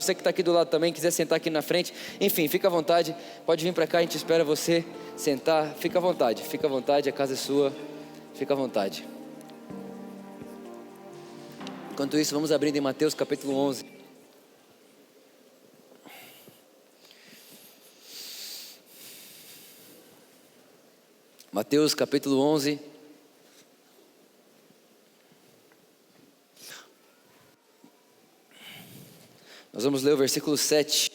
você que está aqui do lado também, quiser sentar aqui na frente, enfim, fica à vontade, pode vir para cá, a gente espera você sentar, fica à vontade, a casa é sua, fica à vontade. Enquanto isso, vamos abrindo em Mateus capítulo 11. Mateus capítulo 11. Nós vamos ler o versículo 7.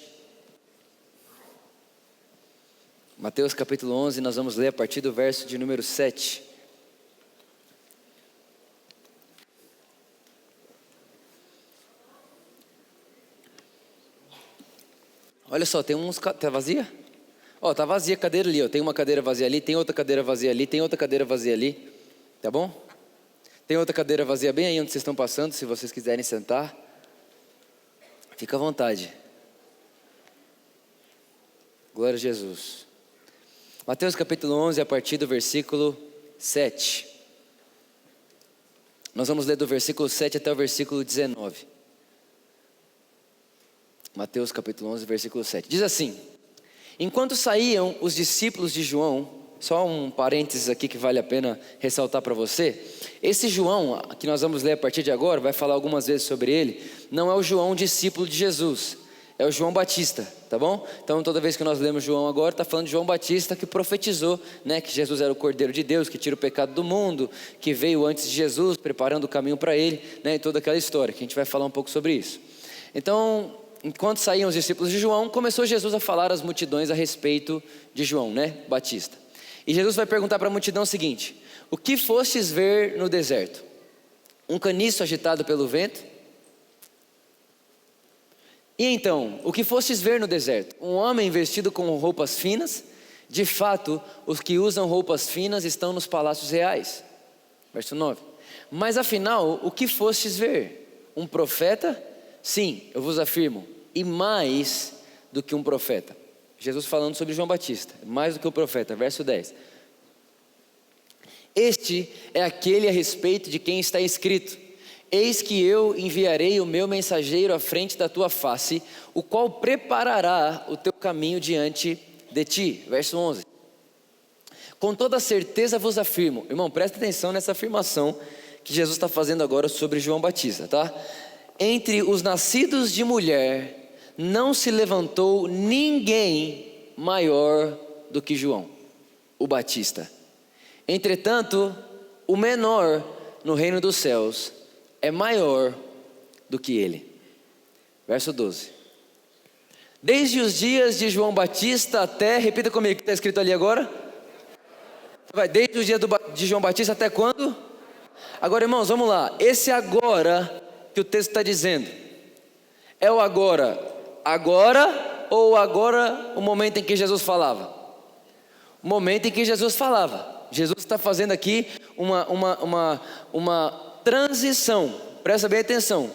Mateus capítulo 11, nós vamos ler a partir do verso de número 7. Olha só, tem uns... Tá vazia? Ó, tá vazia a cadeira ali, ó. Tem uma cadeira vazia ali, tem outra cadeira vazia ali, tem outra cadeira vazia ali. Tá bom? Tem outra cadeira vazia bem aí onde vocês estão passando, se vocês quiserem sentar. Fica à vontade. Glória a Jesus. Mateus capítulo 11, a partir do versículo 7. Nós vamos ler do versículo 7 até o versículo 19. Mateus capítulo 11, versículo 7. Diz assim: enquanto saíam os discípulos de João, só um parênteses aqui que vale a pena ressaltar para você. Esse João, que nós vamos ler a partir de agora, vai falar algumas vezes sobre ele, não é o João discípulo de Jesus, é o João Batista, tá bom? Então toda vez que nós lemos João agora, está falando de João Batista que profetizou, né, que Jesus era o Cordeiro de Deus, que tira o pecado do mundo, que veio antes de Jesus, preparando o caminho para ele, né, e toda aquela história, que a gente vai falar um pouco sobre isso. Então, enquanto saíam os discípulos de João, começou Jesus a falar às multidões a respeito de João, né, Batista. E Jesus vai perguntar para a multidão o seguinte: o que fostes ver no deserto? Um caniço agitado pelo vento? E então, o que fostes ver no deserto? Um homem vestido com roupas finas? De fato, os que usam roupas finas estão nos palácios reais. Verso 9. Mas afinal, o que fostes ver? Um profeta? Sim, eu vos afirmo, e mais do que um profeta. Jesus falando sobre João Batista, mais do que o profeta, verso 10. Este é aquele a respeito de quem está escrito: eis que eu enviarei o meu mensageiro à frente da tua face, o qual preparará o teu caminho diante de ti. Verso 11. Com toda certeza vos afirmo, irmão, presta atenção nessa afirmação que Jesus está fazendo agora sobre João Batista, tá? Entre os nascidos de mulher, não se levantou ninguém maior do que João, o Batista. Entretanto, o menor no reino dos céus é maior do que ele. Verso 12. Desde os dias de João Batista até, repita comigo o que está escrito ali agora. Desde os dias de João Batista até quando? Agora, irmãos, vamos lá. Esse agora que o texto está dizendo, é o agora ou agora o momento em que Jesus falava? O momento em que Jesus falava. Jesus está fazendo aqui uma transição, presta bem atenção.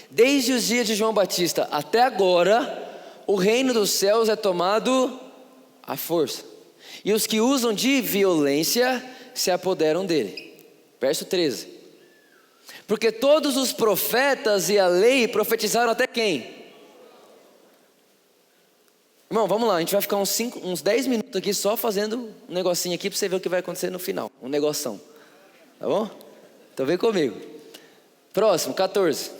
Desde os dias de João Batista até agora, o reino dos céus é tomado à força, e os que usam de violência se apoderam dele. Verso 13. Porque todos os profetas e a lei profetizaram até quem? Irmão, vamos lá, a gente vai ficar uns 10 minutos aqui só fazendo um negocinho aqui para você ver o que vai acontecer no final. Um negoção, tá bom? Então vem comigo. Próximo, 14.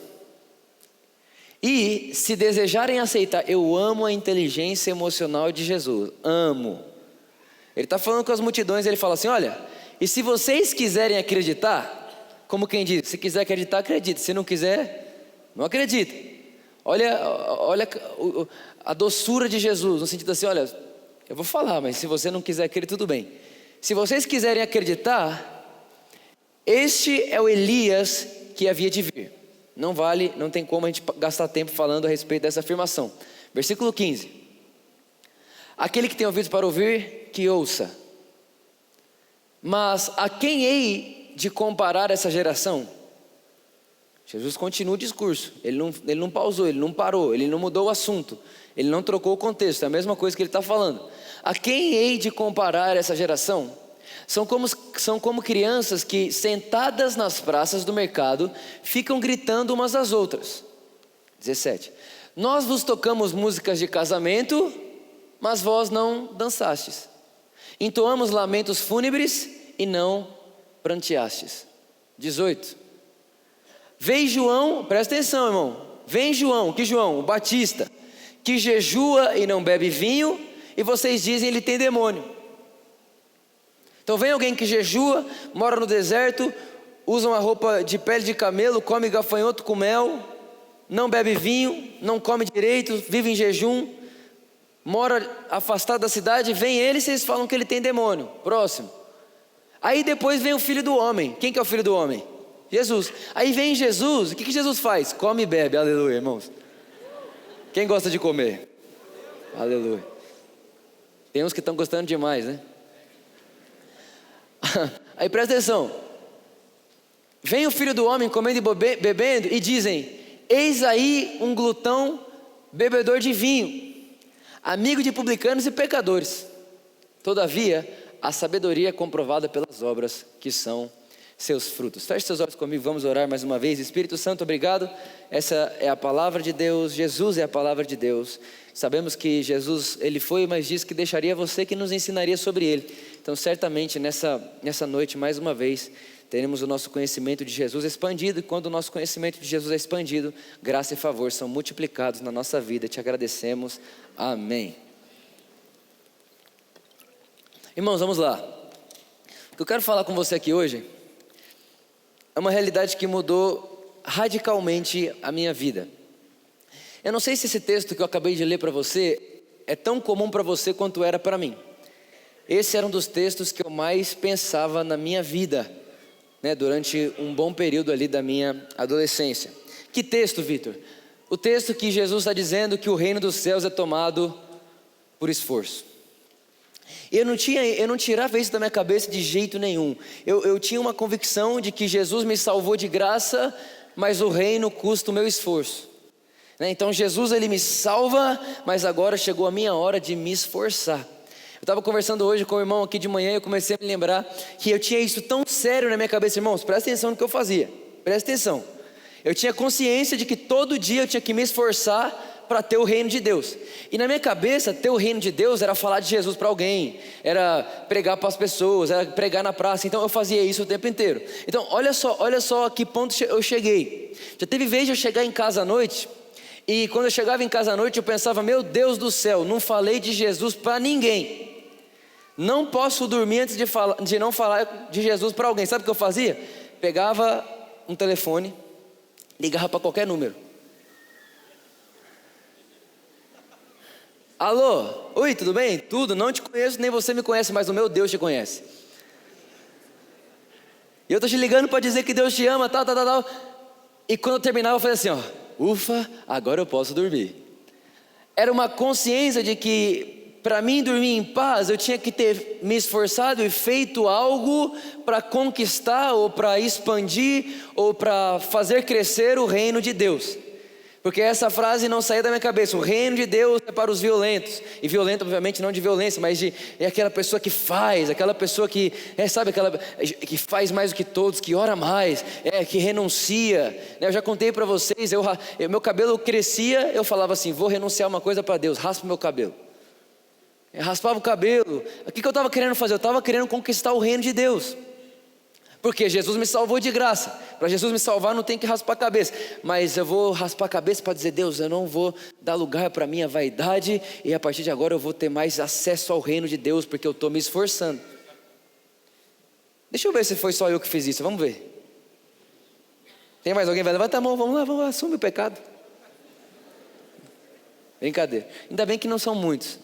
E se desejarem aceitar, eu amo a inteligência emocional de Jesus, amo. Ele está falando com as multidões, ele fala assim: olha, e se vocês quiserem acreditar, como quem diz, se quiser acreditar, acredita, se não quiser, não acredita. Olha a doçura de Jesus, no sentido assim: olha, eu vou falar, mas se você não quiser crer, tudo bem. Se vocês quiserem acreditar, este é o Elias que havia de vir. Não tem como a gente gastar tempo falando a respeito dessa afirmação. Versículo 15. Aquele que tem ouvidos para ouvir, que ouça. Mas a quem hei de comparar essa geração? Jesus continua o discurso, ele não pausou, ele não parou, ele não mudou o assunto, ele não trocou o contexto, é a mesma coisa que ele está falando. A quem hei de comparar essa geração? São como crianças que, sentadas nas praças do mercado, ficam gritando umas às outras. 17. Nós vos tocamos músicas de casamento, mas vós não dançastes. Entoamos lamentos fúnebres e não pranteastes. 18. Vem João, presta atenção, irmão. Vem João, que João? O Batista, que jejua e não bebe vinho, e vocês dizem ele tem demônio. Então vem alguém que jejua, mora no deserto, usa uma roupa de pele de camelo, come gafanhoto com mel, não bebe vinho, não come direito, vive em jejum, mora afastado da cidade. Vem ele e vocês falam que ele tem demônio. Próximo. Aí depois vem o Filho do Homem. Quem que é o Filho do Homem? Jesus. Aí vem Jesus, o que Jesus faz? Come e bebe, aleluia, irmãos. Quem gosta de comer? Aleluia. Tem uns que estão gostando demais, né? Aí presta atenção. Vem o Filho do Homem comendo e bebendo e dizem: eis aí um glutão, bebedor de vinho, amigo de publicanos e pecadores. Todavia, a sabedoria é comprovada pelas obras, que são seus frutos. Feche seus olhos comigo, vamos orar mais uma vez. Espírito Santo, obrigado. Essa é a palavra de Deus, Jesus é a palavra de Deus. Sabemos que Jesus, ele foi, mas disse que deixaria você que nos ensinaria sobre ele. Então certamente nessa noite, mais uma vez, teremos o nosso conhecimento de Jesus expandido. E quando o nosso conhecimento de Jesus é expandido, graça e favor são multiplicados na nossa vida. Te agradecemos, amém. Irmãos, vamos lá. O que eu quero falar com você aqui hoje é uma realidade que mudou radicalmente a minha vida. Eu não sei se esse texto que eu acabei de ler para você é tão comum para você quanto era para mim. Esse era um dos textos que eu mais pensava na minha vida, né, durante um bom período ali da minha adolescência. Que texto, Vitor? O texto que Jesus está dizendo que o reino dos céus é tomado por esforço. Eu não tirava isso da minha cabeça de jeito nenhum. Eu tinha uma convicção de que Jesus me salvou de graça, mas o reino custa o meu esforço. Então Jesus, ele me salva, mas agora chegou a minha hora de me esforçar. Eu estava conversando hoje com o irmão aqui de manhã e eu comecei a me lembrar que eu tinha isso tão sério na minha cabeça. Irmãos, presta atenção no que eu fazia, presta atenção. Eu tinha consciência de que todo dia eu tinha que me esforçar para ter o reino de Deus. E na minha cabeça, ter o reino de Deus era falar de Jesus para alguém, era pregar para as pessoas, era pregar na praça. Então eu fazia isso o tempo inteiro. Então olha só a que ponto eu cheguei. Já teve vez de eu chegar em casa à noite, e quando eu chegava em casa à noite eu pensava: meu Deus do céu, não falei de Jesus para ninguém. Não posso dormir antes de não falar de Jesus para alguém. Sabe o que eu fazia? Pegava um telefone, ligava para qualquer número. Alô, oi, tudo bem? Tudo, não te conheço, nem você me conhece, mas o meu Deus te conhece. E eu estou te ligando para dizer que Deus te ama, tal. E quando eu terminava eu falei assim, ufa, agora eu posso dormir. Era uma consciência de que para mim dormir em paz eu tinha que ter me esforçado e feito algo para conquistar, ou para expandir, ou para fazer crescer o reino de Deus. Porque essa frase não saía da minha cabeça: o reino de Deus é para os violentos. E violento obviamente não de violência, mas é aquela pessoa que faz, aquela pessoa que, sabe, aquela que faz mais do que todos, que ora mais, que renuncia. Eu já contei para vocês, meu cabelo crescia, eu falava assim: vou renunciar uma coisa para Deus, raspa meu cabelo. Eu raspava o cabelo. O que eu estava querendo fazer? Eu estava querendo conquistar o reino de Deus. Porque Jesus me salvou de graça. Para Jesus me salvar não tem que raspar a cabeça. Mas eu vou raspar a cabeça para dizer: Deus, eu não vou dar lugar para a minha vaidade. E a partir de agora eu vou ter mais acesso ao reino de Deus, porque eu estou me esforçando. Deixa eu ver se foi só eu que fiz isso, vamos ver. Tem mais alguém? Vai levantar a mão, vamos lá, assume o pecado. Brincadeira. Ainda bem que não são muitos.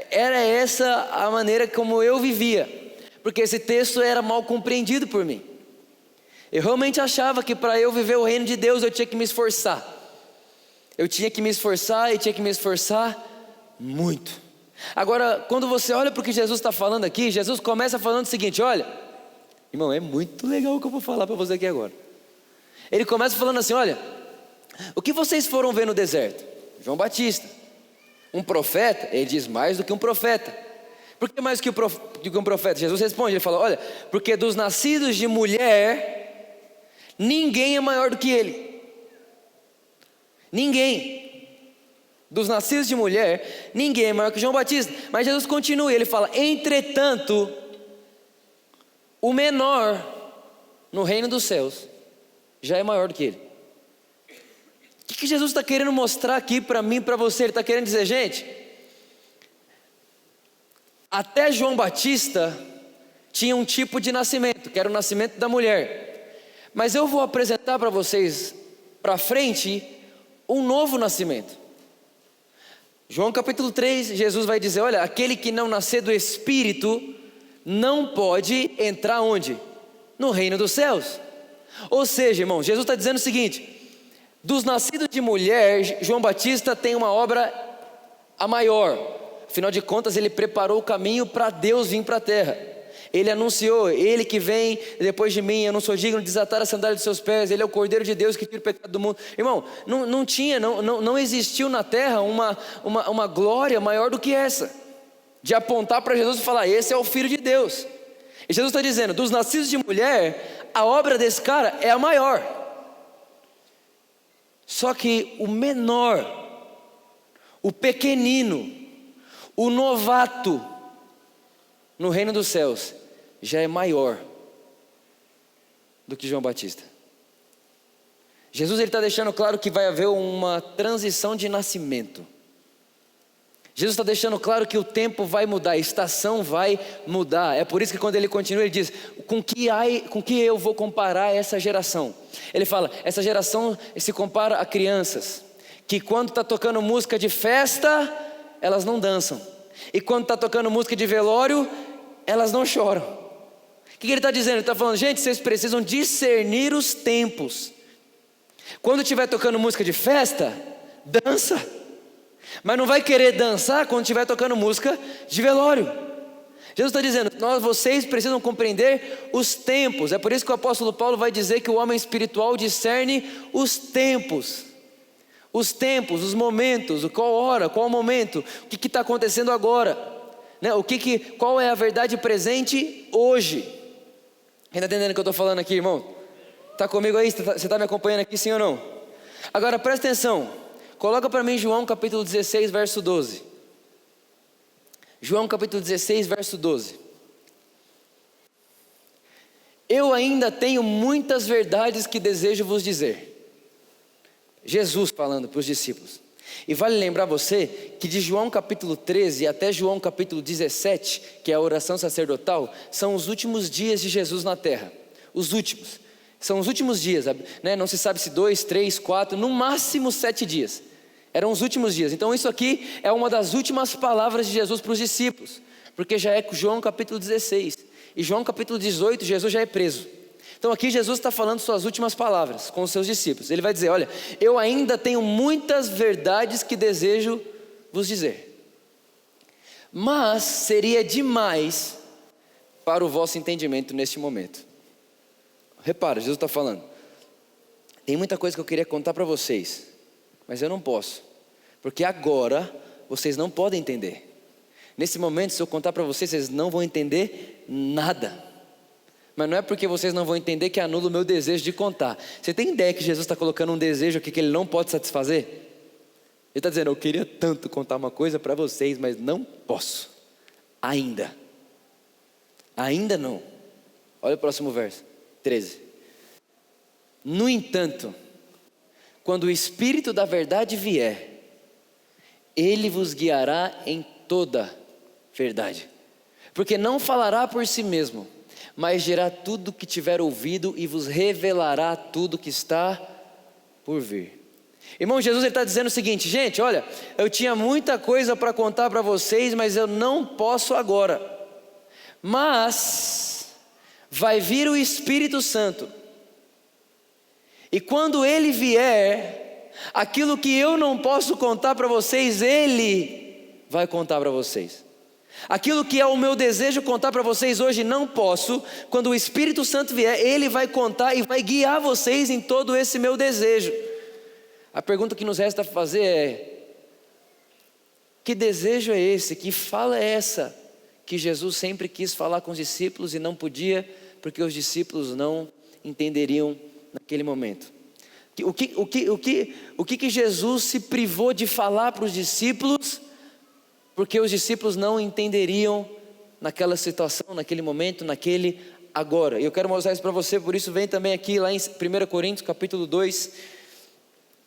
Era essa a maneira como eu vivia. Porque esse texto era mal compreendido por mim. Eu realmente achava que para eu viver o reino de Deus eu tinha que me esforçar. Eu tinha que me esforçar e tinha que me esforçar muito. Agora, quando você olha para o que Jesus está falando aqui, Jesus começa falando o seguinte: olha, irmão, é muito legal o que eu vou falar para você aqui agora. Ele começa falando assim: olha, o que vocês foram ver no deserto? João Batista, um profeta. Ele diz: mais do que um profeta. Por que mais do que um profeta? Jesus responde, ele fala: olha, porque dos nascidos de mulher, ninguém é maior do que ele. Ninguém. Dos nascidos de mulher, ninguém é maior que João Batista. Mas Jesus continua, ele fala: entretanto, o menor no reino dos céus já é maior do que ele. O que Jesus está querendo mostrar aqui para mim e para você? Ele está querendo dizer, gente, até João Batista tinha um tipo de nascimento, que era o nascimento da mulher. Mas eu vou apresentar para vocês, para frente, um novo nascimento. João capítulo 3, Jesus vai dizer: olha, aquele que não nascer do Espírito não pode entrar onde? No reino dos céus. Ou seja, irmão, Jesus está dizendo o seguinte: dos nascidos de mulher, João Batista tem uma obra a maior. Afinal de contas, ele preparou o caminho para Deus vir para a terra. Ele anunciou: ele que vem depois de mim, eu não sou digno de desatar a sandália dos seus pés. Ele é o Cordeiro de Deus que tira o pecado do mundo. Irmão, não existiu na terra uma glória maior do que essa, de apontar para Jesus e falar: esse é o Filho de Deus. E Jesus está dizendo: dos nascidos de mulher, a obra desse cara é a maior. Só que o menor, o pequenino, o novato no reino dos céus já é maior do que João Batista. Jesus está deixando claro que vai haver uma transição de nascimento. Jesus está deixando claro que o tempo vai mudar, a estação vai mudar. É por isso que quando ele continua, ele diz: com que eu vou comparar essa geração? Ele fala: essa geração se compara a crianças, que quando está tocando música de festa, elas não dançam. E quando está tocando música de velório, elas não choram. O que ele está dizendo? Ele está falando: gente, vocês precisam discernir os tempos. Quando estiver tocando música de festa, dança. Mas não vai querer dançar quando estiver tocando música de velório. Jesus está dizendo: vocês precisam compreender os tempos. É por isso que o apóstolo Paulo vai dizer que o homem espiritual discerne os tempos. Os tempos, os momentos, qual hora, qual momento, o que está acontecendo agora, né? Qual é a verdade presente hoje. Está entendendo o que eu estou falando aqui, irmão? Está comigo aí? Você está me acompanhando aqui, sim ou não? Agora presta atenção. Coloca para mim João capítulo 16, verso 12. João capítulo 16, verso 12. Eu ainda tenho muitas verdades que desejo vos dizer. Jesus falando para os discípulos. E vale lembrar você que de João capítulo 13 até João capítulo 17, que é a oração sacerdotal, são os últimos dias de Jesus na terra. Os últimos. São os últimos dias, né? Não se sabe se 2, 3, 4, no máximo 7 dias. Eram os últimos dias. Então isso aqui é uma das últimas palavras de Jesus para os discípulos, porque já é João capítulo 16. E João capítulo 18, Jesus já é preso. Então aqui Jesus está falando suas últimas palavras com os seus discípulos. Ele vai dizer: olha, eu ainda tenho muitas verdades que desejo vos dizer, mas seria demais para o vosso entendimento neste momento. Repara, Jesus está falando: tem muita coisa que eu queria contar para vocês, mas eu não posso, porque agora vocês não podem entender. Nesse momento, se eu contar para vocês, vocês não vão entender nada. Mas não é porque vocês não vão entender que anula o meu desejo de contar. Você tem ideia que Jesus está colocando um desejo aqui que ele não pode satisfazer? Ele está dizendo: eu queria tanto contar uma coisa para vocês, mas não posso, ainda não. Olha o próximo verso, 13. No entanto, quando o Espírito da verdade vier, ele vos guiará em toda verdade, porque não falará por si mesmo, mas dirá tudo o que tiver ouvido e vos revelará tudo que está por vir. Irmão, Jesus está dizendo o seguinte: gente, olha, eu tinha muita coisa para contar para vocês, mas eu não posso agora. Mas vai vir o Espírito Santo, e quando ele vier, aquilo que eu não posso contar para vocês, ele vai contar para vocês. Aquilo que é o meu desejo contar para vocês hoje, não posso. Quando o Espírito Santo vier, ele vai contar e vai guiar vocês em todo esse meu desejo. A pergunta que nos resta fazer é: que desejo é esse? Que fala é essa que Jesus sempre quis falar com os discípulos e não podia, porque os discípulos não entenderiam naquele momento? O que Jesus se privou de falar para os discípulos, porque os discípulos não entenderiam naquela situação, naquele momento, naquele agora. E eu quero mostrar isso para você, por isso vem também aqui lá em 1 Coríntios capítulo 2,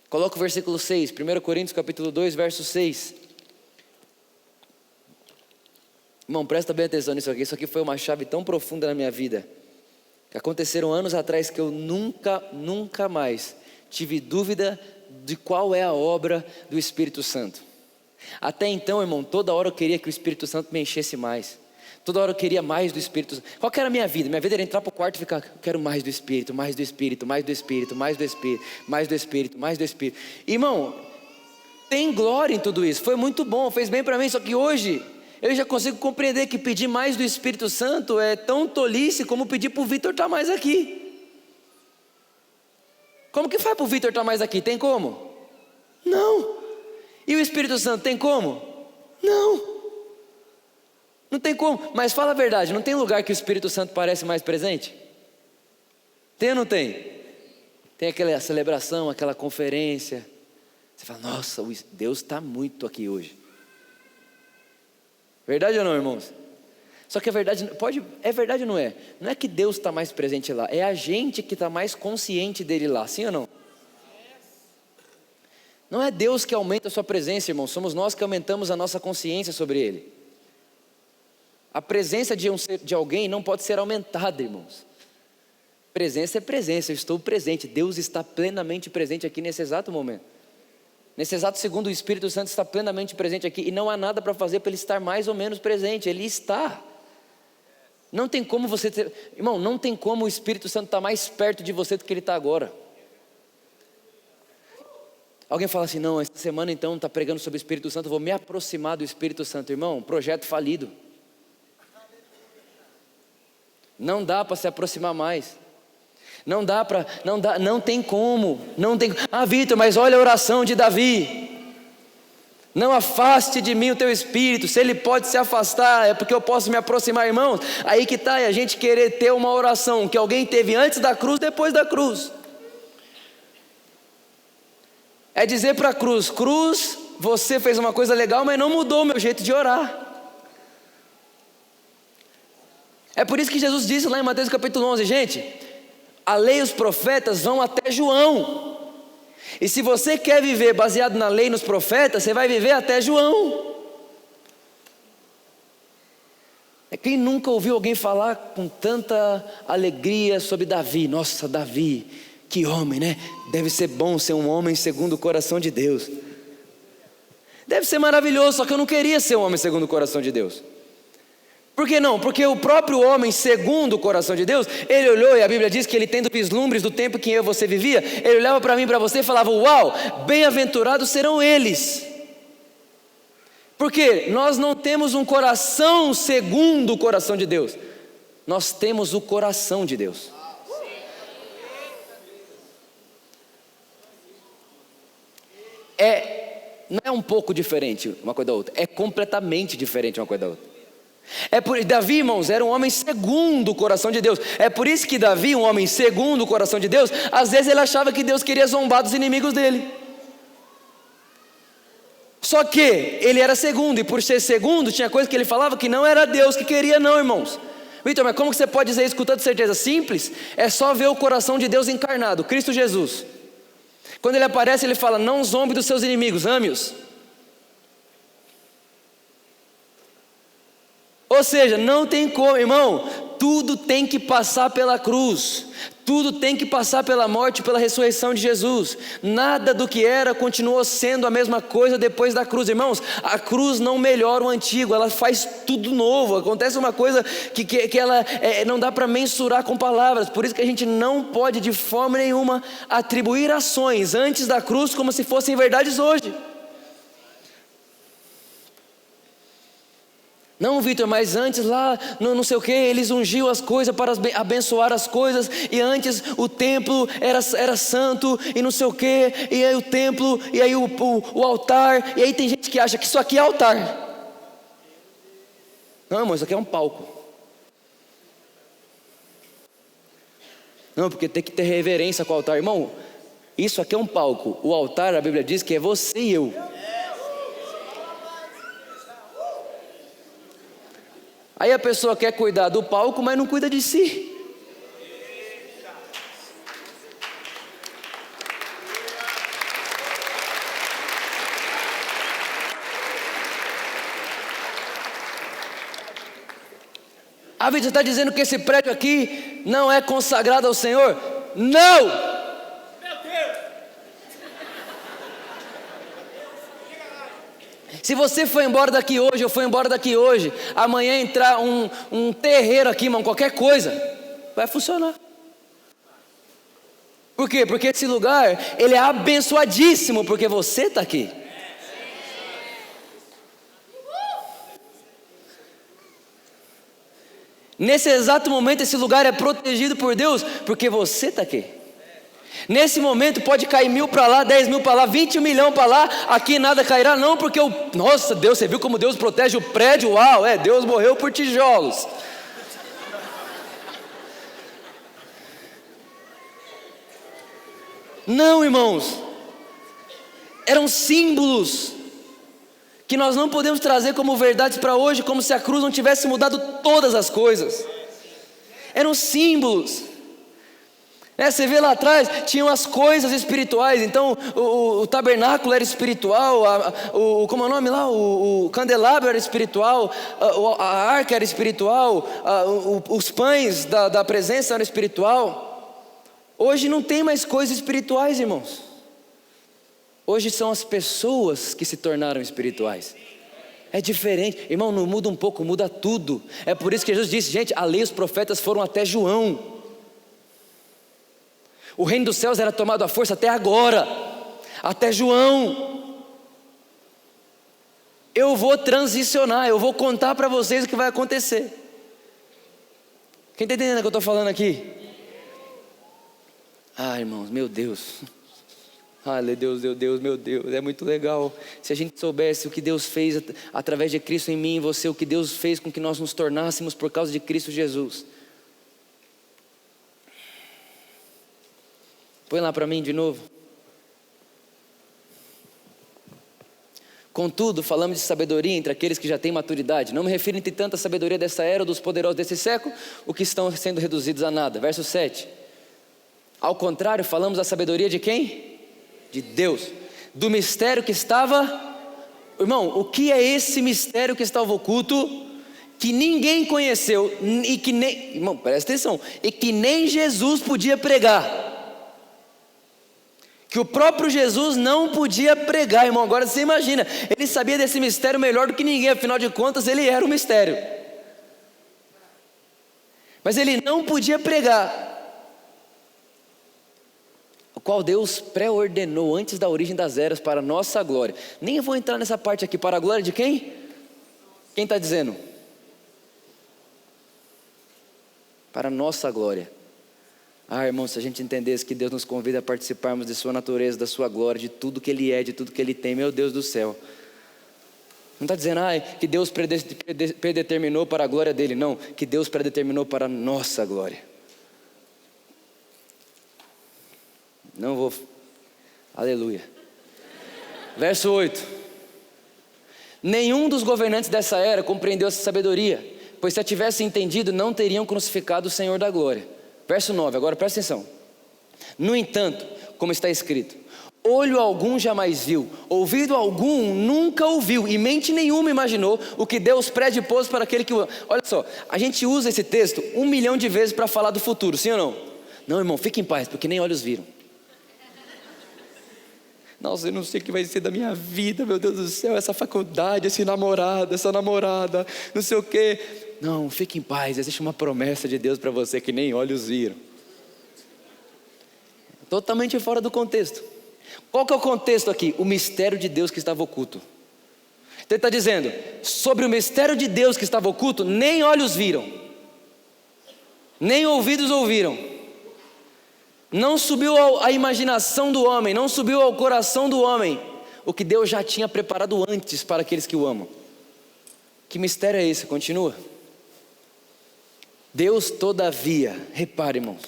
coloca o versículo 6, 1 Coríntios capítulo 2, verso 6. Irmão, presta bem atenção nisso aqui, isso aqui foi uma chave tão profunda na minha vida, que aconteceram anos atrás que eu nunca mais tive dúvida de qual é a obra do Espírito Santo. Até então, irmão, toda hora eu queria que o Espírito Santo me enchesse mais. Toda hora eu queria mais do Espírito Santo. Qual que era a minha vida? Minha vida era entrar para o quarto e ficar: eu quero mais do Espírito, mais do Espírito, mais do Espírito, mais do Espírito, mais do Espírito, mais do Espírito. Irmão, tem glória em tudo isso, foi muito bom, fez bem para mim. Só que hoje eu já consigo compreender que pedir mais do Espírito Santo é tão tolice como pedir para o Vitor estar mais aqui. Como que faz para o Vitor estar mais aqui? Tem como? Não. E o Espírito Santo tem como? Não tem como. Mas fala a verdade, não tem lugar que o Espírito Santo parece mais presente? Tem ou não tem? Tem aquela celebração, aquela conferência, você fala: nossa, Deus está muito aqui hoje. Verdade ou não, irmãos? Só que a verdade, é verdade ou não é? Não é que Deus está mais presente lá, é a gente que está mais consciente dele lá, sim ou não? Não é Deus que aumenta a sua presença, irmão, somos nós que aumentamos a nossa consciência sobre Ele. A presença de alguém não pode ser aumentada, irmãos. Presença é presença, eu estou presente, Deus está plenamente presente aqui nesse exato momento. Nesse exato segundo, o Espírito Santo está plenamente presente aqui, e não há nada para fazer para Ele estar mais ou menos presente, Ele está. Não tem como você ter, irmão, não tem como o Espírito Santo estar mais perto de você do que Ele está agora. Alguém fala assim: não, essa semana então está pregando sobre o Espírito Santo, eu vou me aproximar do Espírito Santo. Irmão, projeto falido. Não dá para se aproximar mais. Não tem como. Ah, Vitor, mas olha a oração de Davi. Não afaste de mim o teu espírito. Se ele pode se afastar, é porque eu posso me aproximar, irmãos. Aí que está, é a gente querer ter uma oração que alguém teve antes da cruz, depois da cruz. É dizer para a cruz: cruz, você fez uma coisa legal, mas não mudou o meu jeito de orar. É por isso que Jesus disse lá em Mateus capítulo 11, gente, a lei e os profetas vão até João. E se você quer viver baseado na lei e nos profetas, você vai viver até João. Quem nunca ouviu alguém falar com tanta alegria sobre Davi? Nossa, Davi, que homem, né? Deve ser bom ser um homem segundo o coração de Deus. Deve ser maravilhoso, só que eu não queria ser um homem segundo o coração de Deus. Por que não? Porque o próprio homem segundo o coração de Deus, ele olhou, e a Bíblia diz que ele, tendo vislumbres do tempo que eu e você vivia, ele olhava para mim e para você e falava: uau, bem-aventurados serão eles. Porque nós não temos um coração segundo o coração de Deus, nós temos o coração de Deus. Não é um pouco diferente uma coisa da outra, é completamente diferente uma coisa da outra. Davi, irmãos, era um homem segundo o coração de Deus. É por isso que Davi, um homem segundo o coração de Deus, às vezes ele achava que Deus queria zombar dos inimigos dele. Só que ele era segundo, e por ser segundo, tinha coisa que ele falava que não era Deus que queria, não, irmãos. Vitor, mas como que você pode dizer isso com tanta certeza? Simples, é só ver o coração de Deus encarnado, Cristo Jesus. Quando ele aparece, ele fala: não zombe dos seus inimigos, ame-os. Ou seja, não tem como, irmão, tudo tem que passar pela cruz, tudo tem que passar pela morte, pela ressurreição de Jesus. Nada do que era continuou sendo a mesma coisa depois da cruz, irmãos. A cruz não melhora o antigo, ela faz tudo novo. Acontece uma coisa que ela não dá para mensurar com palavras. Por isso que a gente não pode de forma nenhuma atribuir ações antes da cruz como se fossem verdades hoje. Não, Vitor, mas antes lá, não sei o que, eles ungiam as coisas para abençoar as coisas, e antes o templo era santo, e não sei o que, e aí o templo, e aí o altar, e aí tem gente que acha que isso aqui é altar. Não, mas isso aqui é um palco. Não, porque tem que ter reverência com o altar, irmão. Isso aqui é um palco. O altar, a Bíblia diz que é você e eu. Aí a pessoa quer cuidar do palco, mas não cuida de si. A Bíblia está dizendo que esse prédio aqui não é consagrado ao Senhor? Não! Meu Deus! Se você for embora daqui hoje, eu for embora daqui hoje, amanhã entrar um terreiro aqui, irmão, qualquer coisa, vai funcionar. Por quê? Porque esse lugar, ele é abençoadíssimo, porque você está aqui. Nesse exato momento, esse lugar é protegido por Deus, porque você está aqui. Nesse momento pode cair 1.000 para lá, 10.000 para lá, 20 milhões para lá, aqui nada cairá, não, porque nossa Deus, você viu como Deus protege o prédio? Uau, Deus morreu por tijolos. Não, irmãos, eram símbolos que nós não podemos trazer como verdades para hoje, como se a cruz não tivesse mudado todas as coisas. Eram símbolos. Você vê lá atrás, tinham as coisas espirituais. Então o tabernáculo era espiritual, como é o nome lá? O candelabro era espiritual, a arca era espiritual, os pães da presença eram espiritual. Hoje não tem mais coisas espirituais, irmãos. Hoje são as pessoas que se tornaram espirituais. É diferente, irmão, não muda um pouco, muda tudo. É por isso que Jesus disse, gente, a lei e os profetas foram até João. O reino dos céus era tomado à força até agora, até João. Eu vou transicionar, eu vou contar para vocês o que vai acontecer. Quem está entendendo o que eu estou falando aqui? Irmãos, meu Deus. Deus, meu Deus, é muito legal. Se a gente soubesse o que Deus fez através de Cristo em mim e você, o que Deus fez com que nós nos tornássemos por causa de Cristo Jesus. Põe lá para mim de novo. Contudo, falamos de sabedoria entre aqueles que já têm maturidade. Não me refiro entre tanta sabedoria dessa era ou dos poderosos desse século, o que estão sendo reduzidos a nada. Verso 7. Ao contrário, falamos da sabedoria de quem? De Deus, do mistério que estava, irmão, o que é esse mistério que estava oculto, que ninguém conheceu, e que nem, irmão, presta atenção, e que nem Jesus podia pregar, que o próprio Jesus não podia pregar, irmão. Agora você imagina, ele sabia desse mistério melhor do que ninguém, afinal de contas ele era o mistério, mas ele não podia pregar, o qual Deus pré-ordenou antes da origem das eras para a nossa glória. Nem vou entrar nessa parte aqui, para a glória de quem? Quem está dizendo? Para a nossa glória. Irmão, se a gente entendesse que Deus nos convida a participarmos de sua natureza, da sua glória, de tudo que Ele é, de tudo que Ele tem, meu Deus do céu. Não está dizendo, que Deus predeterminou para a glória dEle, não, que Deus predeterminou para a nossa glória. Não vou, aleluia. Verso 8. Nenhum dos governantes dessa era compreendeu essa sabedoria, pois se a tivessem entendido, não teriam crucificado o Senhor da glória. Verso 9, agora presta atenção. No entanto, como está escrito, olho algum jamais viu, ouvido algum nunca ouviu, e mente nenhuma imaginou o que Deus predispôs para aquele que o ama. Olha só, a gente usa esse texto 1 milhão de vezes para falar do futuro, sim ou não? Não, irmão, fique em paz, porque nem olhos viram. Nossa, eu não sei o que vai ser da minha vida, meu Deus do céu, essa faculdade, esse namorado, essa namorada, não sei o quê. Não, fique em paz, existe uma promessa de Deus para você que nem olhos viram. Totalmente fora do contexto. Qual que é o contexto aqui? O mistério de Deus que estava oculto. Então ele está dizendo, sobre o mistério de Deus que estava oculto, nem olhos viram, nem ouvidos ouviram. Não subiu à imaginação do homem, não subiu ao coração do homem, o que Deus já tinha preparado antes para aqueles que o amam. Que mistério é esse? Continua. Deus todavia, repare, irmãos,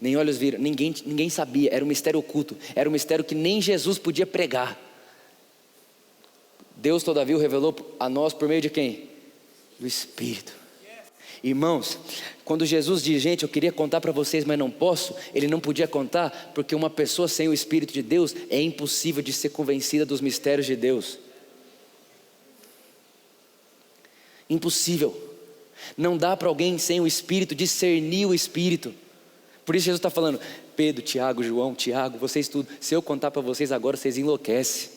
nem olhos viram, ninguém sabia, era um mistério oculto, era um mistério que nem Jesus podia pregar. Deus todavia o revelou a nós por meio de quem? Do Espírito. Irmãos, quando Jesus diz, gente, eu queria contar para vocês, mas não posso, ele não podia contar, porque uma pessoa sem o Espírito de Deus é impossível de ser convencida dos mistérios de Deus. Impossível. Não dá para alguém sem o Espírito discernir o Espírito. Por isso Jesus está falando, Pedro, Tiago, João, Tiago, vocês tudo, se eu contar para vocês agora, vocês enlouquecem.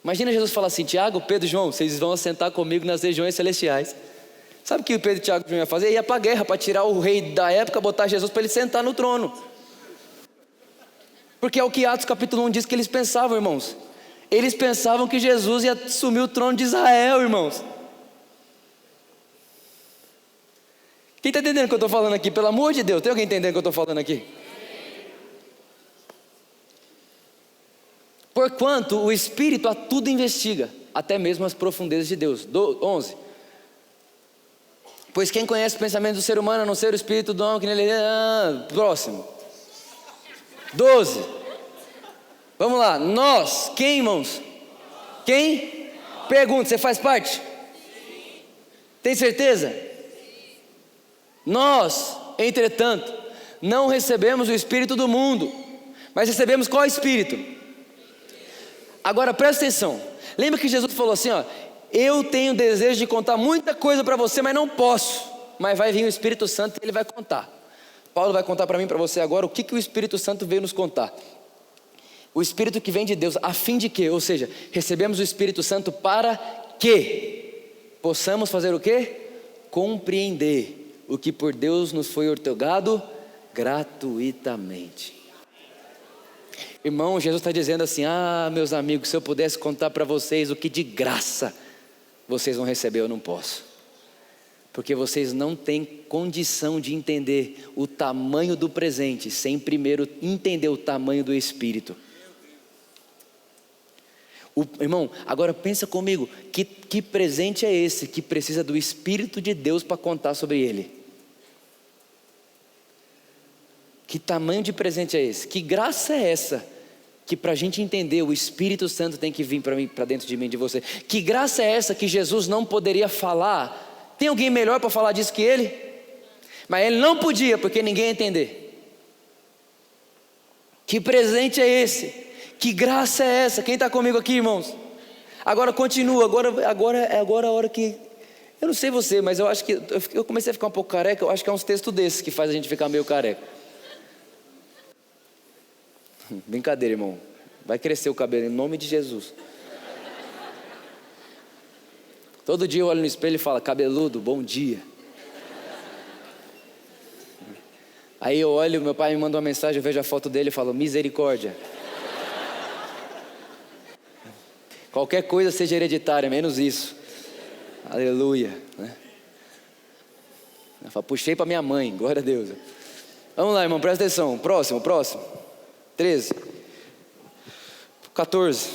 Imagina Jesus falar assim, Tiago, Pedro, João, vocês vão assentar comigo nas regiões celestiais. Sabe o que o Pedro, Tiago e João ia fazer? Ia para a guerra, para tirar o rei da época, botar Jesus para ele sentar no trono. Porque é o que Atos capítulo 1 diz que eles pensavam, irmãos. Eles pensavam que Jesus ia assumir o trono de Israel, irmãos. Quem está entendendo o que eu estou falando aqui? Pelo amor de Deus, tem alguém entendendo o que eu estou falando aqui? Porquanto o Espírito a tudo investiga, até mesmo as profundezas de Deus. 11. Pois quem conhece o pensamento do ser humano, a não ser o Espírito do homem que nele... próximo. 12. Vamos lá, nós, quem, irmãos? Quem? Pergunta, você faz parte? Tem certeza? Nós, entretanto, não recebemos o Espírito do mundo, mas recebemos qual Espírito? Agora presta atenção, lembra que Jesus falou assim, ó, eu tenho desejo de contar muita coisa para você, mas não posso, mas vai vir o Espírito Santo e ele vai contar. Paulo vai contar para mim e para você agora o que o Espírito Santo veio nos contar. O Espírito que vem de Deus, a fim de quê? Ou seja, recebemos o Espírito Santo para que possamos fazer o quê? Compreender o que por Deus nos foi outorgado gratuitamente. Irmão, Jesus está dizendo assim, meus amigos, se eu pudesse contar para vocês o que de graça vocês vão receber, eu não posso. Porque vocês não têm condição de entender o tamanho do presente, sem primeiro entender o tamanho do Espírito. Irmão, agora pensa comigo, que presente é esse que precisa do Espírito de Deus para contar sobre ele? Que tamanho de presente é esse? Que graça é essa? Que para a gente entender, o Espírito Santo tem que vir para dentro de mim, de você. Que graça é essa que Jesus não poderia falar? Tem alguém melhor para falar disso que ele? Mas ele não podia, porque ninguém ia entender. Que presente é esse? Que graça é essa? Quem está comigo aqui, irmãos? Agora continua, agora é a hora que... Eu não sei você, mas eu acho que... Eu comecei a ficar um pouco careca, eu acho que é uns textos desses que faz a gente ficar meio careca. Brincadeira, irmão. Vai crescer o cabelo em nome de Jesus. Todo dia eu olho no espelho e falo, cabeludo, bom dia. Aí eu olho, meu pai me manda uma mensagem, eu vejo a foto dele e falo, misericórdia. Qualquer coisa seja hereditária, menos isso. Aleluia. Eu falo, puxei para minha mãe, glória a Deus. Vamos lá, irmão, presta atenção. Próximo. 13. 14.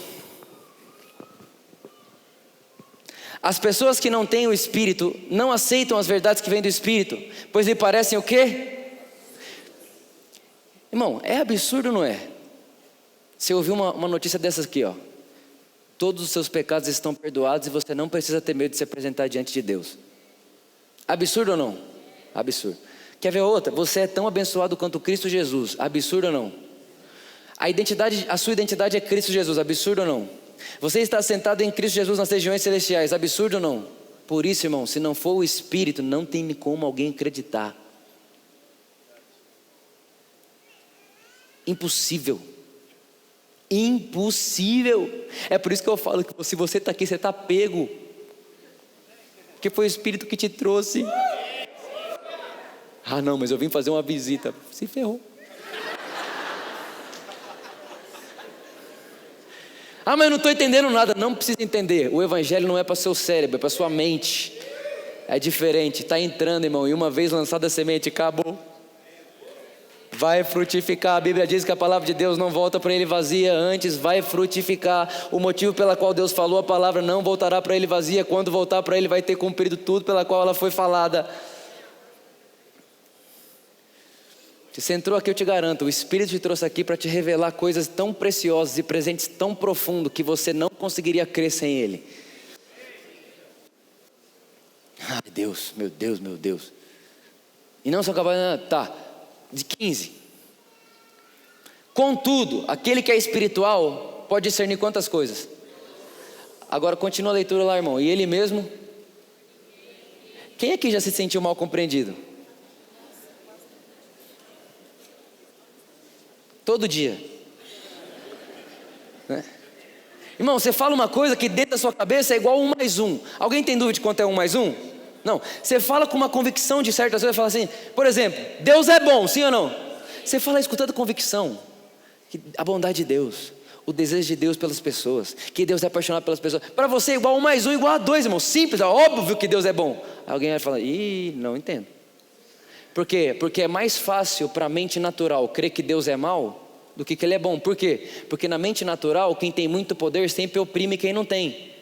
As pessoas que não têm o Espírito não aceitam as verdades que vêm do Espírito, pois lhe parecem o quê? Irmão, é absurdo, não é? Você ouviu uma notícia dessas aqui, ó. Todos os seus pecados estão perdoados e você não precisa ter medo de se apresentar diante de Deus. Absurdo ou não? Absurdo. Quer ver outra? Você é tão abençoado quanto Cristo Jesus. Absurdo ou não? A sua identidade é Cristo Jesus. Absurdo ou não? Você está sentado em Cristo Jesus nas regiões celestiais. Absurdo ou não? Por isso, irmão, se não for o Espírito, não tem como alguém acreditar. Impossível. Impossível. É por isso que eu falo que se você está aqui, você está pego. Porque foi o Espírito que te trouxe. Não, mas eu vim fazer uma visita. Se ferrou. Mas eu não estou entendendo nada. Não precisa entender. O Evangelho não é para seu cérebro, é para sua mente. É diferente. Está entrando, irmão. E uma vez lançada a semente, acabou. Vai frutificar. A Bíblia diz que a palavra de Deus não volta para ele vazia, antes vai frutificar. O motivo pela qual Deus falou a palavra não voltará para ele vazia. Quando voltar para ele vai ter cumprido tudo pela qual ela foi falada. Se você entrou aqui, eu te garanto, o Espírito te trouxe aqui para te revelar coisas tão preciosas e presentes tão profundos que você não conseguiria crer sem Ele. Ai Deus, meu Deus, meu Deus. E não só acabar, tá, de 15. Contudo, aquele que é espiritual pode discernir quantas coisas? Agora continua a leitura lá, irmão. E ele mesmo? Quem aqui já se sentiu mal compreendido? Todo dia, né? Irmão, você fala uma coisa que dentro da sua cabeça é igual 1 mais 1. Alguém tem dúvida de quanto é 1 mais 1? Não, você fala com uma convicção de certas coisas. Fala assim, por exemplo, Deus é bom, sim ou não? Você fala isso com tanta convicção, que a bondade de Deus, o desejo de Deus pelas pessoas, que Deus é apaixonado pelas pessoas. Para você igual 1 mais 1 igual a 2, irmão. Simples, é óbvio que Deus é bom. Alguém vai falar, não entendo. Por quê? Porque é mais fácil para a mente natural crer que Deus é mau do que Ele é bom. Por quê? Porque na mente natural, quem tem muito poder sempre oprime quem não tem.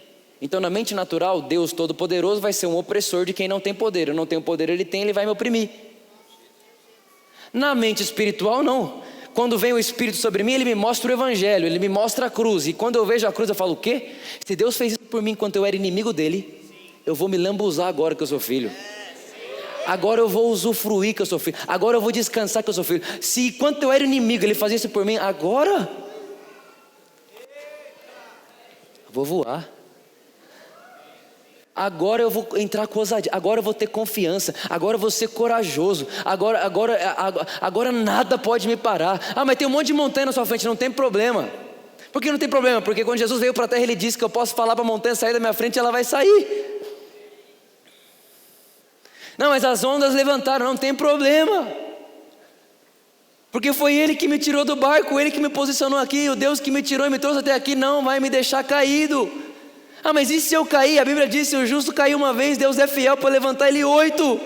Então na mente natural, Deus Todo-Poderoso vai ser um opressor de quem não tem poder. Eu não tenho poder, Ele tem, Ele vai me oprimir. Na mente espiritual não. Quando vem o Espírito sobre mim, Ele me mostra o Evangelho, Ele me mostra a cruz. E quando eu vejo a cruz eu falo, o quê? Se Deus fez isso por mim enquanto eu era inimigo dEle, eu vou me lambuzar agora que eu sou filho. Agora eu vou usufruir que eu sou filho. Agora eu vou descansar que eu sou filho. Se enquanto eu era inimigo Ele fazia isso por mim, agora eu vou voar. Agora eu vou entrar com ousadia. Agora eu vou ter confiança. Agora eu vou ser corajoso. Agora nada pode me parar. Mas tem um monte de montanha na sua frente. Não tem problema. Por que não tem problema? Porque quando Jesus veio para a terra, Ele disse que eu posso falar para a montanha sair da minha frente e ela vai sair. Não, mas as ondas levantaram, não tem problema. Porque foi Ele que me tirou do barco, Ele que me posicionou aqui, o Deus que me tirou e me trouxe até aqui não vai me deixar caído. Mas e se eu cair? A Bíblia diz, se o justo cair uma vez, Deus é fiel para levantar ele 8.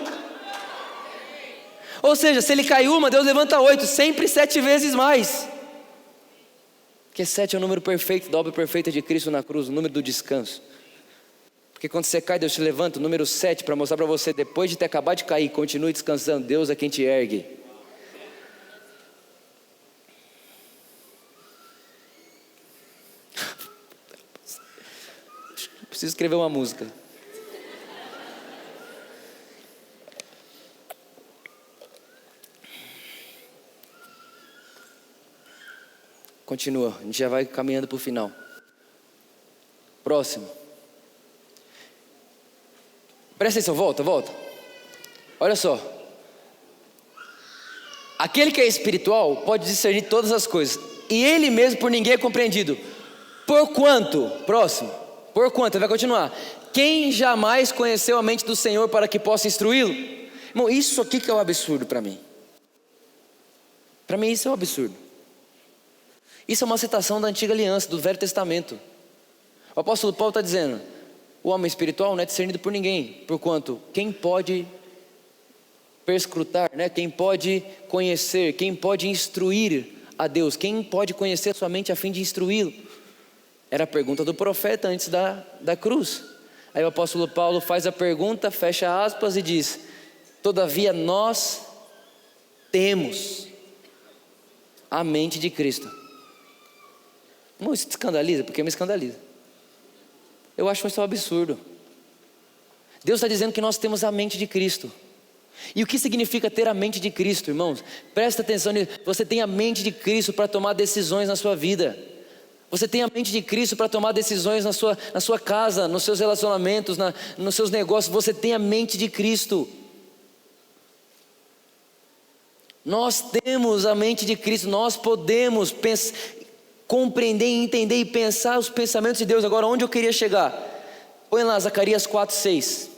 Ou seja, se ele cai uma, Deus levanta 8, sempre 7 vezes mais. Porque 7 é o número perfeito da obra perfeita de Cristo na cruz, o número do descanso. Porque quando você cai, Deus te levanta, o número 7, para mostrar para você, depois de ter acabado de cair, continue descansando, Deus é quem te ergue. Preciso escrever uma música. Continua, a gente já vai caminhando para o final. Próximo. Presta atenção, volta. Olha só. Aquele que é espiritual pode discernir todas as coisas, e ele mesmo por ninguém é compreendido. Porquanto, próximo. Porquanto, vai continuar. Quem jamais conheceu a mente do Senhor para que possa instruí-lo? Irmão, isso aqui que é um absurdo para mim. Para mim isso é um absurdo. Isso é uma citação da antiga aliança, do Velho Testamento. O apóstolo Paulo está dizendo, o homem espiritual não é discernido por ninguém. Porquanto, quem pode perscrutar, né? Quem pode conhecer, quem pode instruir a Deus, quem pode conhecer a sua mente a fim de instruí-lo? Era a pergunta do profeta antes da cruz. Aí o apóstolo Paulo faz a pergunta, fecha aspas e diz, todavia nós temos a mente de Cristo. Não, isso te escandaliza? Porque me escandaliza. Eu acho isso um absurdo. Deus está dizendo que nós temos a mente de Cristo. E o que significa ter a mente de Cristo, irmãos? Presta atenção nisso. Você tem a mente de Cristo para tomar decisões na sua vida. Você tem a mente de Cristo para tomar decisões na sua casa, nos seus relacionamentos, nos seus negócios. Você tem a mente de Cristo. Nós temos a mente de Cristo. Nós podemos compreender, entender e pensar os pensamentos de Deus. Agora, onde eu queria chegar? Põe lá Zacarias 4:6.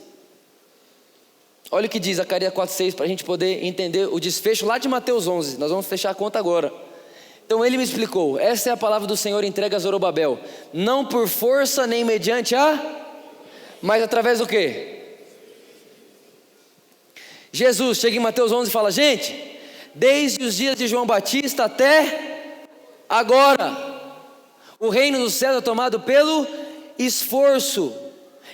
Olha o que diz Zacarias 4:6 para a gente poder entender o desfecho lá de Mateus 11. Nós vamos fechar a conta agora. Então ele me explicou, essa é a palavra do Senhor entregue a Zorobabel, não por força nem mediante mas através do quê? Jesus chega em Mateus 11 e fala, gente, desde os dias de João Batista até agora, o reino dos céus é tomado pelo esforço,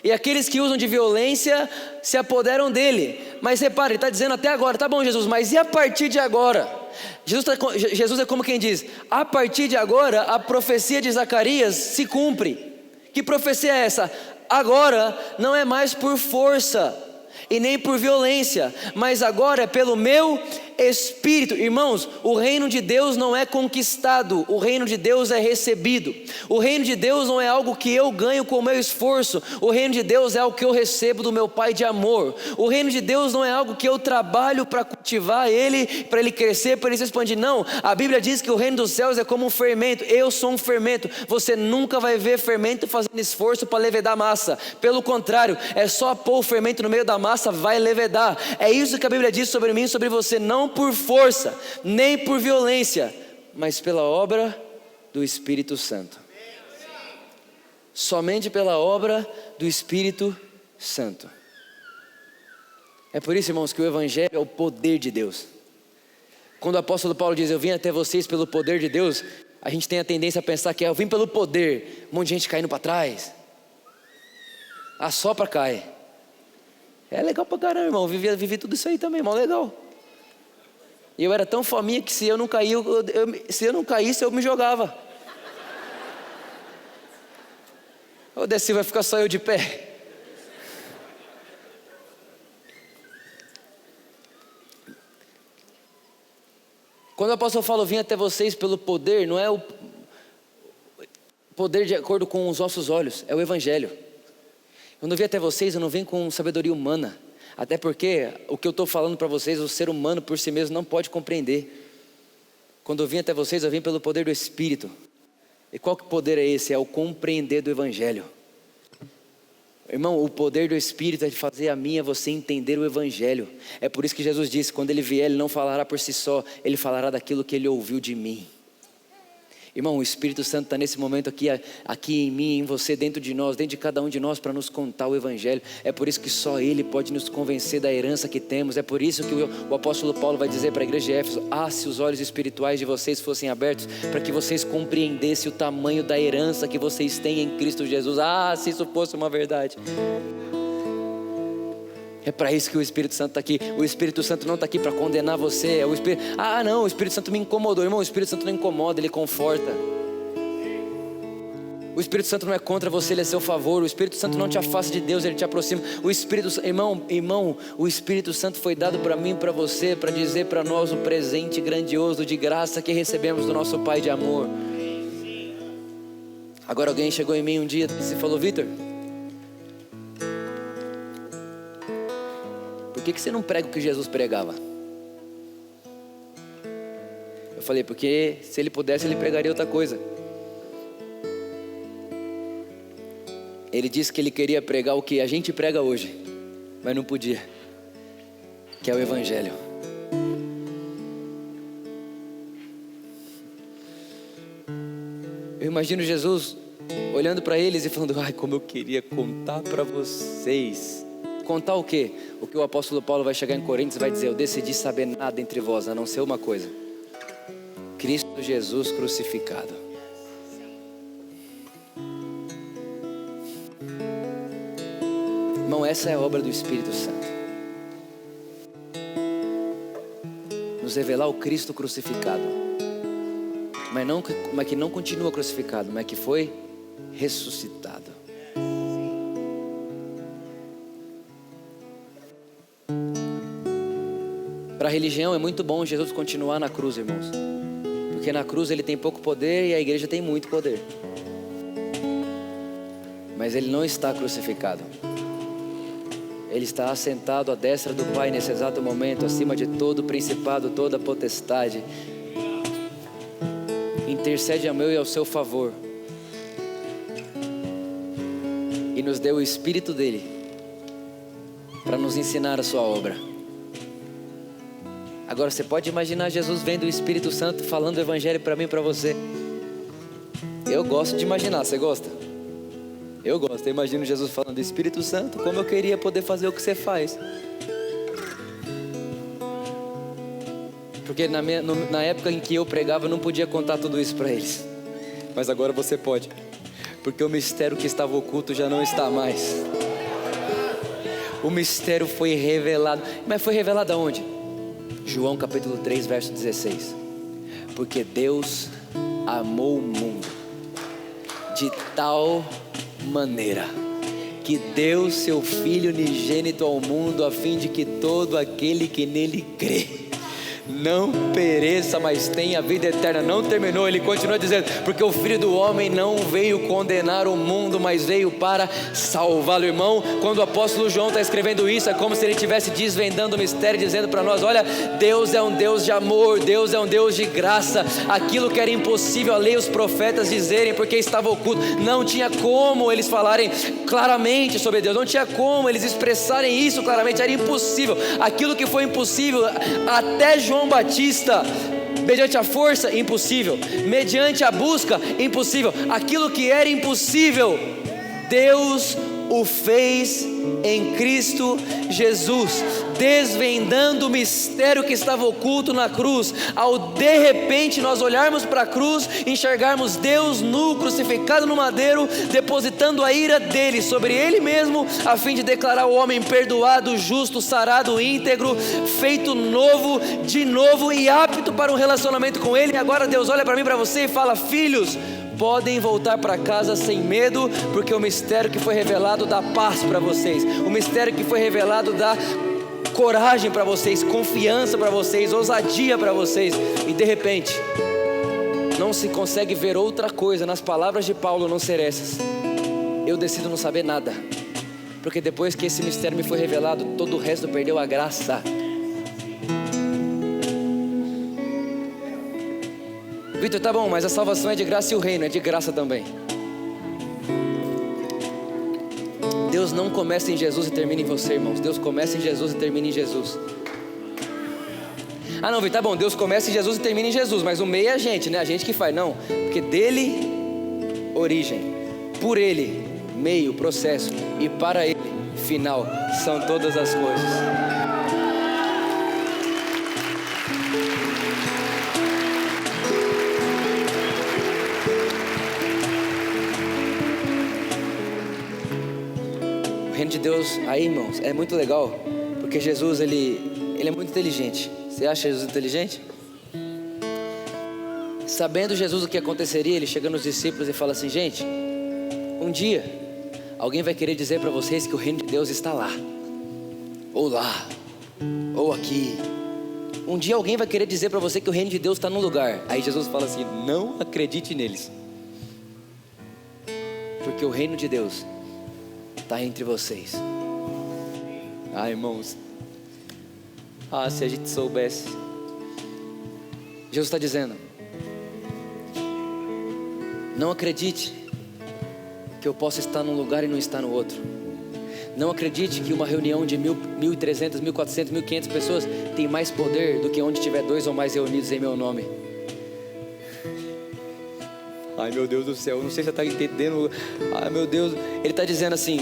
e aqueles que usam de violência se apoderam dele. Mas repare, ele está dizendo até agora, tá bom Jesus, mas e a partir de agora? Jesus é como quem diz: a partir de agora a profecia de Zacarias se cumpre. Que profecia é essa? Agora não é mais por força e nem por violência, mas agora é pelo meu Espírito. Irmãos, o reino de Deus não é conquistado, o reino de Deus é recebido. O reino de Deus não é algo que eu ganho com o meu esforço, o reino de Deus é algo que eu recebo do meu Pai de amor. O reino de Deus não é algo que eu trabalho para cultivar ele, para ele crescer, para ele se expandir. Não, a Bíblia diz que o reino dos céus é como um fermento. Eu sou um fermento. Você nunca vai ver fermento fazendo esforço para levedar massa. Pelo contrário, é só pôr o fermento no meio da massa, vai levedar. É isso que a Bíblia diz sobre mim e sobre você. Não por força, nem por violência, mas pela obra do Espírito Santo. Somente pela obra do Espírito Santo. É por isso, irmãos, que o Evangelho é o poder de Deus. Quando o apóstolo Paulo diz: eu vim até vocês pelo poder de Deus, a gente tem a tendência a pensar que eu vim pelo poder, um monte de gente caindo para trás, assopra, cai. É legal pra caramba, irmão, vivi tudo isso aí também, irmão, legal. E eu era tão fominha que se eu não caísse, eu me jogava. Ô, Desi, vai ficar só eu de pé. Quando o apóstolo fala: vim até vocês pelo poder, não é o poder de acordo com os nossos olhos, é o Evangelho. Quando eu vim até vocês, eu não venho com sabedoria humana. Até porque o que eu estou falando para vocês, o ser humano por si mesmo não pode compreender. Quando eu vim até vocês, eu vim pelo poder do Espírito. E qual que poder é esse? É o compreender do Evangelho. Irmão, o poder do Espírito é de fazer a mim e a você entender o Evangelho. É por isso que Jesus disse: quando Ele vier, Ele não falará por si só, Ele falará daquilo que Ele ouviu de mim. Irmão, o Espírito Santo está nesse momento aqui em mim, em você, dentro de nós, dentro de cada um de nós, para nos contar o Evangelho. É por isso que só Ele pode nos convencer da herança que temos. É por isso que o apóstolo Paulo vai dizer para a igreja de Éfeso: se os olhos espirituais de vocês fossem abertos, para que vocês compreendessem o tamanho da herança que vocês têm em Cristo Jesus. Se isso fosse uma verdade. É para isso que o Espírito Santo está aqui. O Espírito Santo não está aqui para condenar você. O Espírito Santo me incomodou. Irmão, o Espírito Santo não incomoda, ele conforta. O Espírito Santo não é contra você, ele é a seu favor. O Espírito Santo não te afasta de Deus, ele te aproxima. Irmão, o Espírito Santo foi dado para mim e para você, para dizer para nós o presente grandioso de graça que recebemos do nosso Pai de amor. Agora alguém chegou em mim um dia e falou: Vitor, por que você não prega o que Jesus pregava? Eu falei: porque se ele pudesse, ele pregaria outra coisa. Ele disse que ele queria pregar o que a gente prega hoje, mas não podia, que é o Evangelho. Eu imagino Jesus olhando para eles e falando: como eu queria contar para vocês. Contar o quê? O que o apóstolo Paulo vai chegar em Coríntios e vai dizer: eu decidi saber nada entre vós, a não ser uma coisa: Cristo Jesus crucificado. Irmão, essa é a obra do Espírito Santo. Nos revelar o Cristo crucificado. Mas que não continua crucificado, mas que foi ressuscitado. Para a religião é muito bom Jesus continuar na cruz, irmãos, porque na cruz ele tem pouco poder e a igreja tem muito poder. Mas ele não está crucificado. Ele está assentado à destra do Pai nesse exato momento, acima de todo principado, toda potestade. Intercede a meu e ao seu favor. E nos deu o Espírito dele para nos ensinar a sua obra. Agora você pode imaginar Jesus vendo o Espírito Santo falando o Evangelho para mim e para você. Eu gosto de imaginar, você gosta? Eu gosto, eu imagino Jesus falando: Espírito Santo, como eu queria poder fazer o que você faz. Porque na época em que eu pregava, eu não podia contar tudo isso para eles. Mas agora você pode, porque o mistério que estava oculto já não está mais. O mistério foi revelado. Mas foi revelado aonde? João capítulo 3, verso 16. Porque Deus amou o mundo de tal maneira que deu seu Filho unigênito ao mundo, a fim de que todo aquele que nele crê não pereça, mas tenha vida eterna. Não terminou, ele continua dizendo: porque o Filho do Homem não veio condenar o mundo, mas veio para salvá-lo. Irmão, quando o apóstolo João está escrevendo isso, é como se ele estivesse desvendando o mistério, dizendo para nós: olha, Deus é um Deus de amor, Deus é um Deus de graça. Aquilo que era impossível a lei e os profetas dizerem, porque estava oculto, não tinha como eles falarem claramente sobre Deus, não tinha como eles expressarem isso claramente, era impossível. Aquilo que foi impossível até João Batista, mediante a força, impossível. Mediante a busca, impossível. Aquilo que era impossível, Deus o fez em Cristo Jesus, desvendando o mistério que estava oculto na cruz. Ao de repente nós olharmos para a cruz, enxergarmos Deus nu, crucificado no madeiro, depositando a ira dele sobre ele mesmo, a fim de declarar o homem perdoado, justo, sarado, íntegro, feito novo, de novo e apto para um relacionamento com ele. E agora Deus olha para mim e para você e fala: filhos, podem voltar para casa sem medo, porque o mistério que foi revelado dá paz para vocês, o mistério que foi revelado dá coragem para vocês, confiança para vocês, ousadia para vocês. E de repente não se consegue ver outra coisa nas palavras de Paulo a não ser essas: eu decido não saber nada, porque depois que esse mistério me foi revelado, todo o resto perdeu a graça. Vitor, tá bom, mas a salvação é de graça e o reino é de graça também. Deus não começa em Jesus e termina em você, irmãos. Deus começa em Jesus e termina em Jesus. Ah não, Vitor, tá bom, Deus começa em Jesus e termina em Jesus, mas o meio é a gente, né? A gente que faz, não. Porque dele, origem, por ele, meio, processo, e para ele, final, são todas as coisas. O reino de Deus, aí irmãos, é muito legal, porque Jesus, ele é muito inteligente. Você acha Jesus inteligente? Sabendo Jesus o que aconteceria, ele chega nos discípulos e fala assim: gente, um dia alguém vai querer dizer para vocês que o reino de Deus está lá, ou aqui. Um dia alguém vai querer dizer para você que o reino de Deus está num lugar. Aí Jesus fala assim: não acredite neles, porque o reino de Deus está entre vocês. Ah, irmãos, se a gente soubesse. Jesus está dizendo: não acredite que eu possa estar num lugar e não estar no outro. Não acredite que uma reunião de 1.300, 1.400, 1.500 pessoas tem mais poder do que onde tiver 2 ou mais reunidos em meu nome. Ai meu Deus do céu, não sei se você está entendendo. Ai meu Deus, ele está dizendo assim: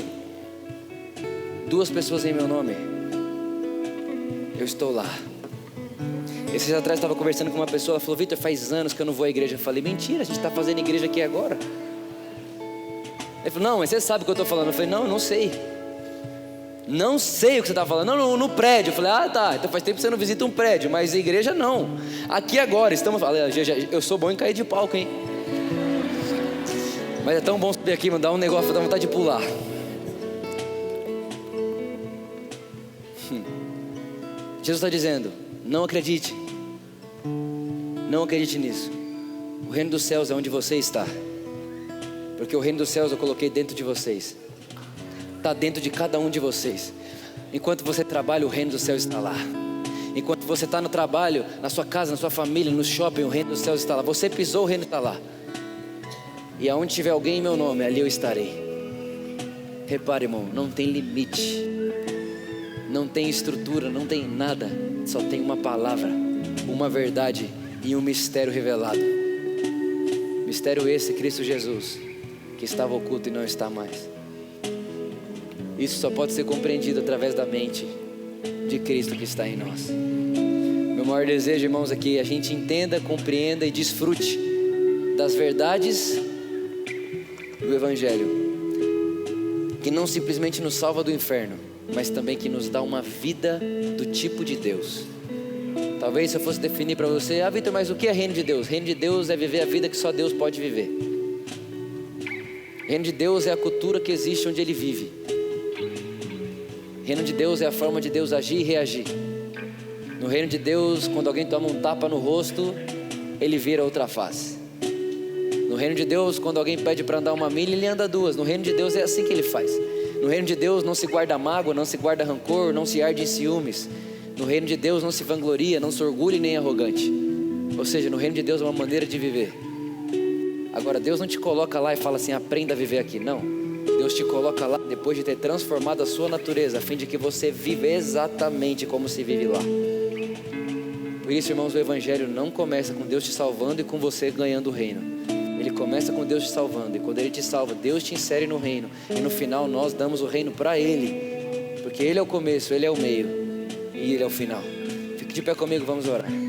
2 pessoas em meu nome, eu estou lá. Esses dias atrás eu estava conversando com uma pessoa, ela falou: Vitor, faz anos que eu não vou à igreja. Eu falei: mentira, a gente está fazendo igreja aqui agora. Ele falou: não, mas você sabe o que eu estou falando. Eu falei: não, eu não sei. Não sei o que você está falando. Não, no prédio. Eu falei: ah tá, então faz tempo que você não visita um prédio, mas igreja não. Aqui agora, estamos falando. Eu sou bom em cair de palco, hein? Mas é tão bom subir aqui, mandar um negócio, dá vontade de pular. Jesus está dizendo: não acredite. Não acredite nisso. O reino dos céus é onde você está. Porque o reino dos céus eu coloquei dentro de vocês. Está dentro de cada um de vocês. Enquanto você trabalha, o reino dos céus está lá. Enquanto você está no trabalho, na sua casa, na sua família, no shopping, o reino dos céus está lá. Você pisou, o reino está lá. E aonde tiver alguém em meu nome, ali eu estarei. Repare, irmão, não tem limite, não tem estrutura, não tem nada. Só tem uma palavra, uma verdade e um mistério revelado. Mistério esse, Cristo Jesus, que estava oculto e não está mais. Isso só pode ser compreendido através da mente de Cristo que está em nós. Meu maior desejo, irmãos, é que a gente entenda, compreenda e desfrute das verdades do Evangelho, que não simplesmente nos salva do inferno, mas também que nos dá uma vida do tipo de Deus. Talvez se eu fosse definir para você, Vitor, mas o que é reino de Deus? Reino de Deus é viver a vida que só Deus pode viver. Reino de Deus é a cultura que existe onde Ele vive. Reino de Deus é a forma de Deus agir e reagir. No reino de Deus, quando alguém toma um tapa no rosto, Ele vira outra face. No reino de Deus, quando alguém pede para andar 1 milha, Ele anda 2. No reino de Deus é assim que Ele faz. No reino de Deus não se guarda mágoa, não se guarda rancor, não se arde em ciúmes. No reino de Deus não se vangloria, não se orgulha nem arrogante. Ou seja, no reino de Deus é uma maneira de viver. Agora, Deus não te coloca lá e fala assim, aprenda a viver aqui. Não, Deus te coloca lá depois de ter transformado a sua natureza, a fim de que você viva exatamente como se vive lá. Por isso, irmãos, o Evangelho não começa com Deus te salvando e com você ganhando o reino. Ele começa com Deus te salvando, e quando Ele te salva, Deus te insere no reino, e no final nós damos o reino para Ele, porque Ele é o começo, Ele é o meio e Ele é o final. Fique de pé comigo, vamos orar.